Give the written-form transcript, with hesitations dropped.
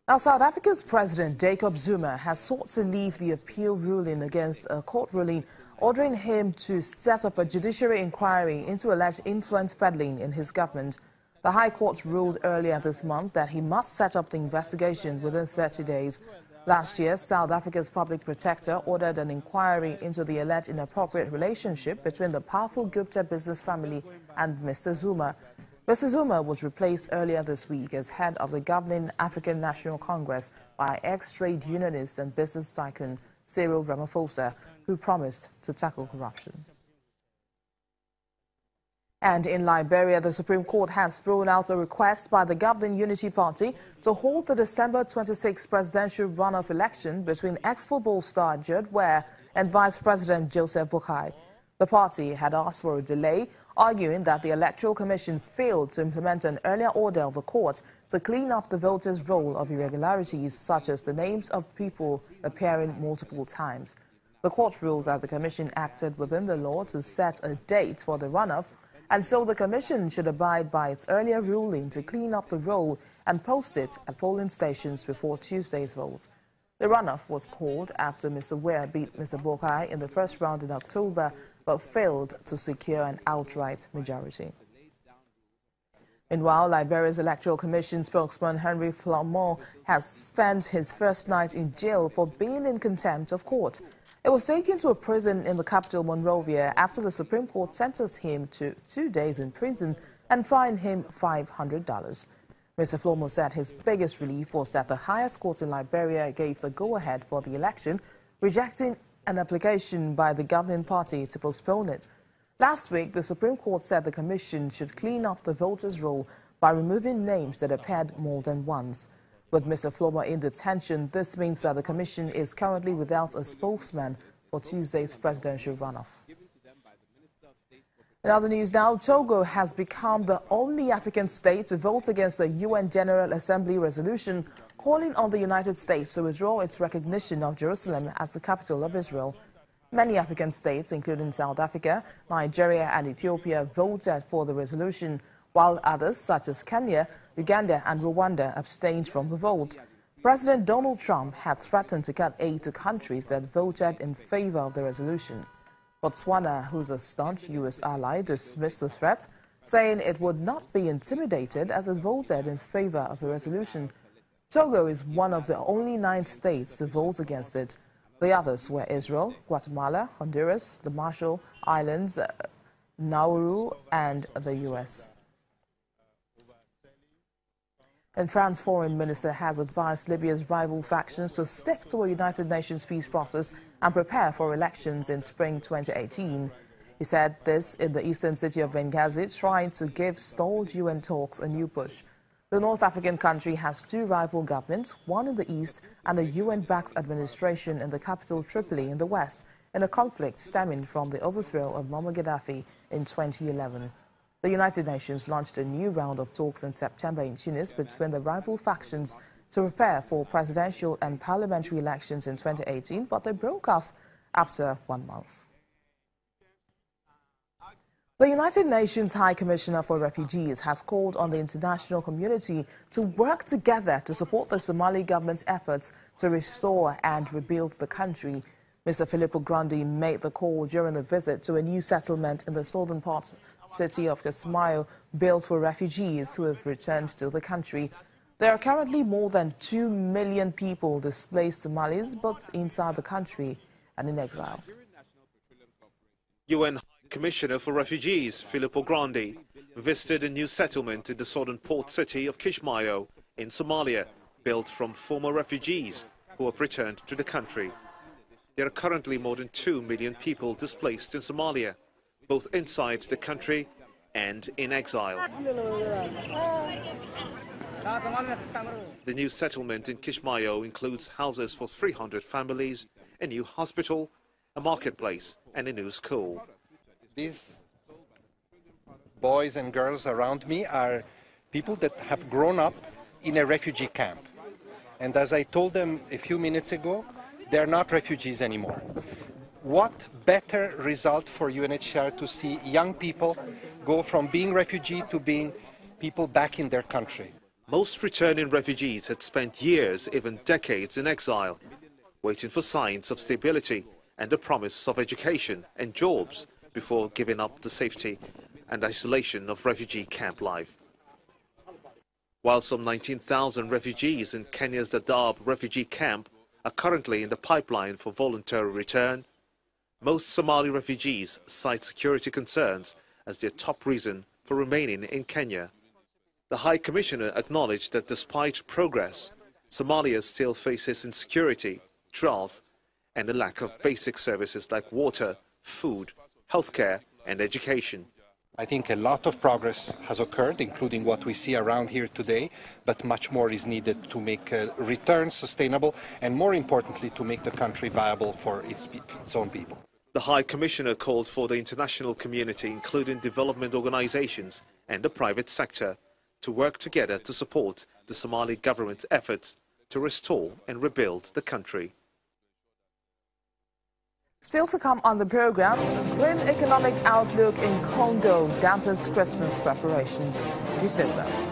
Now, South Africa's President Jacob Zuma has sought to leave the appeal ruling against a court ruling ordering him to set up a judiciary inquiry into alleged influence peddling in his government. The High Court ruled earlier this month that he must set up the investigation within 30 days. Last year, South Africa's public protector ordered an inquiry into the alleged inappropriate relationship between the powerful Gupta business family and Mr. Zuma. Mr. Zuma was replaced earlier this week as head of the governing African National Congress by ex-trade unionist and business tycoon Cyril Ramaphosa, who promised to tackle corruption. And in Liberia, the Supreme Court has thrown out a request by the governing Unity Party to hold the December 26 presidential runoff election between ex-football star Jude Ware and Vice President Joseph Boakai. The party had asked for a delay, arguing that the Electoral Commission failed to implement an earlier order of the court to clean up the voters' roll of irregularities, such as the names of people appearing multiple times. The court ruled that the Commission acted within the law to set a date for the runoff, and so the Commission should abide by its earlier ruling to clean up the roll and post it at polling stations before Tuesday's vote. The runoff was called after Mr. Ware beat Mr. Boakai in the first round in October, but failed to secure an outright majority. Meanwhile, Liberia's Electoral Commission spokesman Henry Flamo has spent his first night in jail for being in contempt of court. He was taken to a prison in the capital, Monrovia, after the Supreme Court sentenced him to 2 days in prison and fined him $500. Mr. Flamo said his biggest relief was that the highest court in Liberia gave the go-ahead for the election, rejecting an application by the governing party to postpone it. Last week, the Supreme Court said the Commission should clean up the voters' roll by removing names that appeared more than once. With Mr. Flamo in detention, this means that the Commission is currently without a spokesman for Tuesday's presidential runoff. In other news now, Togo has become the only African state to vote against the UN General Assembly resolution calling on the United States to withdraw its recognition of Jerusalem as the capital of Israel. Many African states, including South Africa, Nigeria and Ethiopia, voted for the resolution, while others, such as Kenya, Uganda and Rwanda, abstained from the vote. President Donald Trump had threatened to cut aid to countries that voted in favor of the resolution. Botswana, who's a staunch U.S. ally, dismissed the threat, saying it would not be intimidated as it voted in favor of the resolution. Togo is one of the only 9 states to vote against it. The others were Israel, Guatemala, Honduras, the Marshall Islands, Nauru, and the U.S. And France's foreign minister has advised Libya's rival factions to stick to a United Nations peace process and prepare for elections in spring 2018. He said this in the eastern city of Benghazi, trying to give stalled UN talks a new push. The North African country has 2 rival governments, one in the east and a UN-backed administration in the capital Tripoli in the west, in a conflict stemming from the overthrow of Muammar Gaddafi in 2011. The United Nations launched a new round of talks in September in Tunis between the rival factions to prepare for presidential and parliamentary elections in 2018, but they broke off after 1 month. The United Nations High Commissioner for Refugees has called on the international community to work together to support the Somali government's efforts to restore and rebuild the country. Mr. Filippo Grandi made the call during a visit to a new settlement in the southern part city of Kismayo, built for refugees who have returned to the country. There are currently more than 2 million people displaced Somalis, both inside the country and in exile. UN Commissioner for Refugees Filippo Grandi visited a new settlement in the southern port city of Kismayo in Somalia, built from former refugees who have returned to the country. There are currently more than 2 million people displaced in Somalia, both inside the country and in exile. The new settlement in Kismayo includes houses for 300 families, a new hospital, a marketplace and a new school. These boys and girls around me are people that have grown up in a refugee camp. And as I told them a few minutes ago, they're not refugees anymore. What better result for UNHCR to see young people go from being refugee to being people back in their country? Most returning refugees had spent years, even decades in exile, waiting for signs of stability and the promise of education and jobs before giving up the safety and isolation of refugee camp life. While some 19,000 refugees in Kenya's Dadaab refugee camp are currently in the pipeline for voluntary return, most Somali refugees cite security concerns as their top reason for remaining in Kenya. The High Commissioner acknowledged that despite progress, Somalia still faces insecurity, drought, and a lack of basic services like water, food, healthcare, and education. I think a lot of progress has occurred, including what we see around here today, but much more is needed to make return sustainable and, more importantly, to make the country viable for its own people. The High Commissioner called for the international community, including development organizations and the private sector, to work together to support the Somali government's efforts to restore and rebuild the country. Still to come on the program, grim economic outlook in Congo dampens Christmas preparations. Do stay with us.